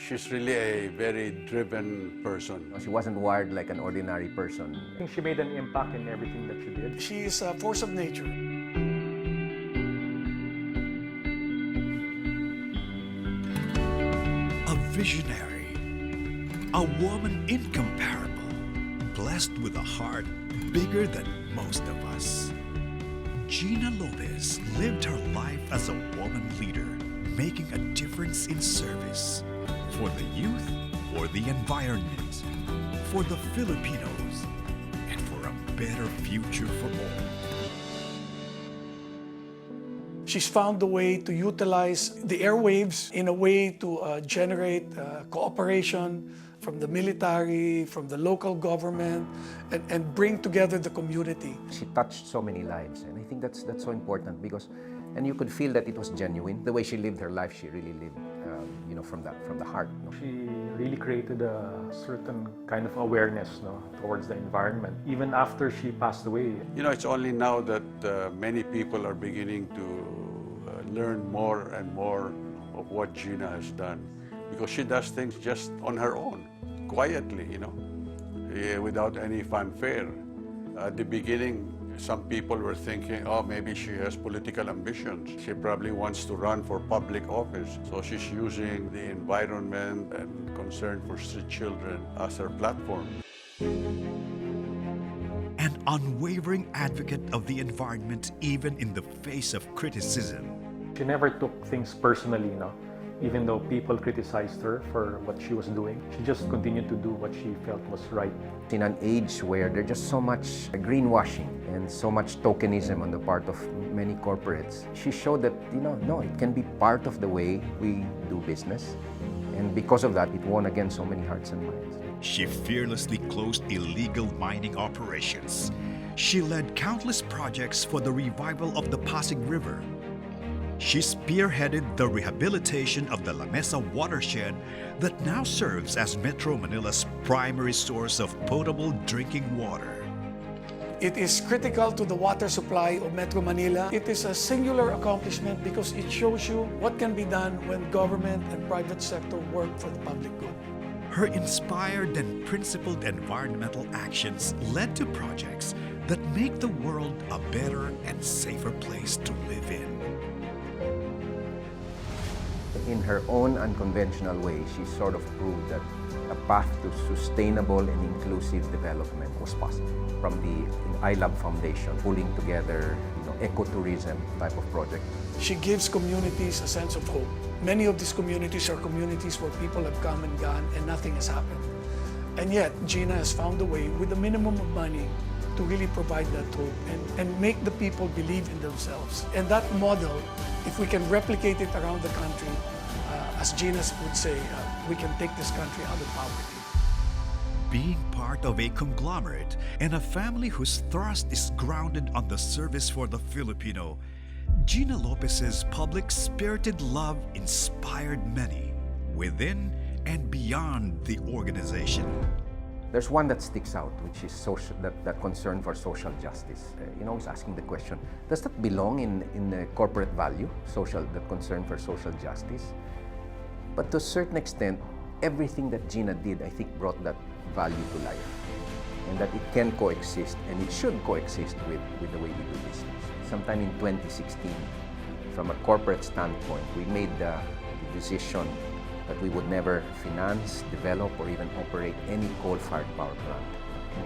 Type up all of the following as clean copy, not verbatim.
She's really a very driven person. She wasn't wired like an ordinary person. I think she made an impact in everything that she did. She is a force of nature. A visionary, a woman incomparable, blessed with a heart bigger than most of us. GINA Lopez lived her life as a woman leader, making a difference in service for the youth, for the environment, for the Filipinos, and for a better future for all. She's found a way to utilize the airwaves in a way to generate cooperation from the military, from the local government, and bring together the community. She touched so many lives, and I think that's so important because, and you could feel that it was genuine. The way she lived her life, she really lived, from the heart. She really created a certain kind of awareness towards the environment, even after she passed away. It's only now that many people are beginning to learn more and more of what GINA has done, because she does things just on her own, quietly, without any fanfare. At the beginning, some people were thinking, oh, maybe she has political ambitions. She probably wants to run for public office. So she's using the environment and concern for street children as her platform. An unwavering advocate of the environment even in the face of criticism. She never took things personally, even though people criticized her for what she was doing. She just continued to do what she felt was right. In an age where there's just so much greenwashing and so much tokenism on the part of many corporates, she showed that, no, it can be part of the way we do business. And because of that, it won again so many hearts and minds. She fearlessly closed illegal mining operations. She led countless projects for the revival of the Pasig River. She spearheaded the rehabilitation of the La Mesa watershed that now serves as Metro Manila's primary source of potable drinking water. It is critical to the water supply of Metro Manila. It is a singular accomplishment because it shows you what can be done when government and private sector work for the public good. Her inspired and principled environmental actions led to projects that make the world a better and safer place to live in. In her own unconventional way, she sort of proved that a path to sustainable and inclusive development was possible. From the iLab Foundation, pulling together ecotourism type of project. She gives communities a sense of hope. Many of these communities are communities where people have come and gone and nothing has happened. And yet, GINA has found a way with a minimum of money to really provide that hope and make the people believe in themselves. And that model, if we can replicate it around the country, as GINA would say, we can take this country out of poverty. Being part of a conglomerate and a family whose thrust is grounded on the service for the Filipino, GINA Lopez's public-spirited love inspired many within and beyond the organization. There's one that sticks out, which is that concern for social justice. Always asking the question, does that belong in the corporate value, the concern for social justice? But to a certain extent, everything that GINA did, I think, brought that value to life. And that it can coexist, and it should coexist with the way we do business. Sometime in 2016, from a corporate standpoint, we made the decision that we would never finance, develop, or even operate any coal-fired power plant.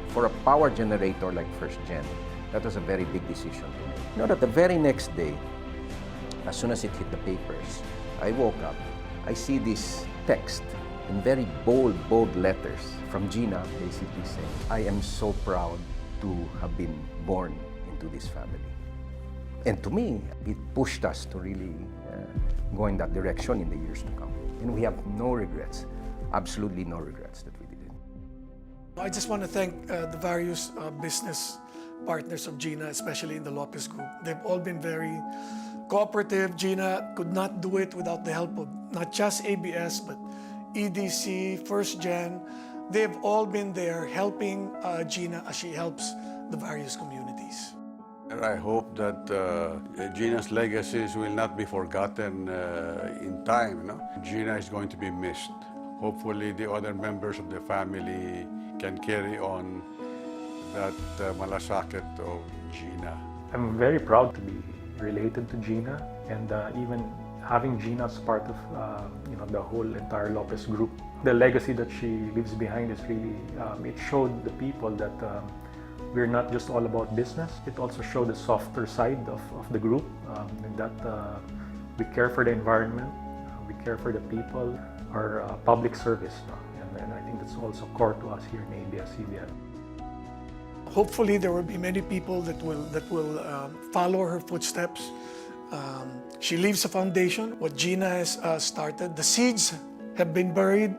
For a power generator like First Gen, that was a very big decision to make. That the very next day, as soon as it hit the papers, I woke up, I see this text in very bold letters from GINA, basically saying, I am so proud to have been born into this family. And to me, it pushed us to really go in that direction in the years to come. And we have no regrets, absolutely no regrets that we did it. I just want to thank the various business partners of GINA, especially in the Lopez Group. They've all been very cooperative. GINA could not do it without the help of not just ABS, but EDC, First Gen. They've all been there helping GINA as she helps the various communities. I hope that GINA's legacies will not be forgotten in time. GINA is going to be missed. hopefully the other members of the family can carry on that malasakit of GINA. I'm very proud to be related to GINA, and even having GINA as part of the whole entire Lopez group. The legacy that she leaves behind is really, it showed the people that we're not just all about business. It also showed the softer side of the group, and that we care for the environment, we care for the people, our public service. And I think that's also core to us here in ABS-CBN. Hopefully, there will be many people that will follow her footsteps. She leaves a foundation, what GINA has started. The seeds have been buried.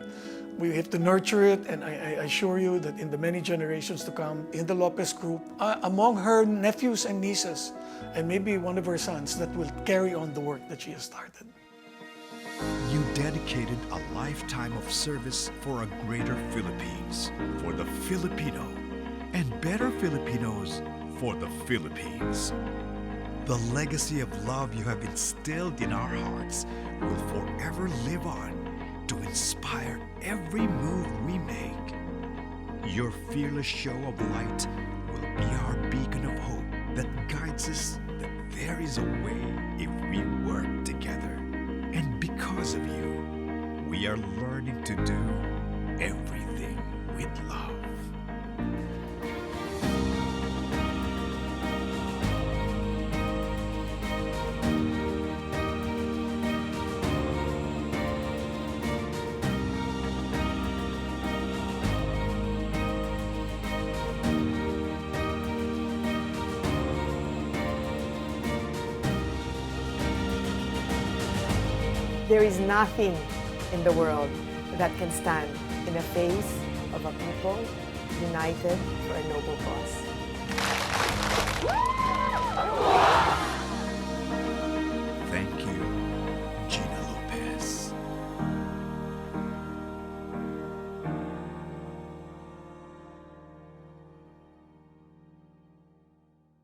We have to nurture it, and I assure you that in the many generations to come, in the Lopez group, among her nephews and nieces, and maybe one of her sons, that will carry on the work that she has started. You dedicated a lifetime of service for a greater Philippines, for the Filipino, and better Filipinos for the Philippines. The legacy of love you have instilled in our hearts will forever live on to inspire every move we make. Your fearless show of light will be our beacon of hope that guides us that there is a way if we work together. And because of you, we are learning to do everything with love. There is nothing in the world that can stand in the face of a people united for a noble cause.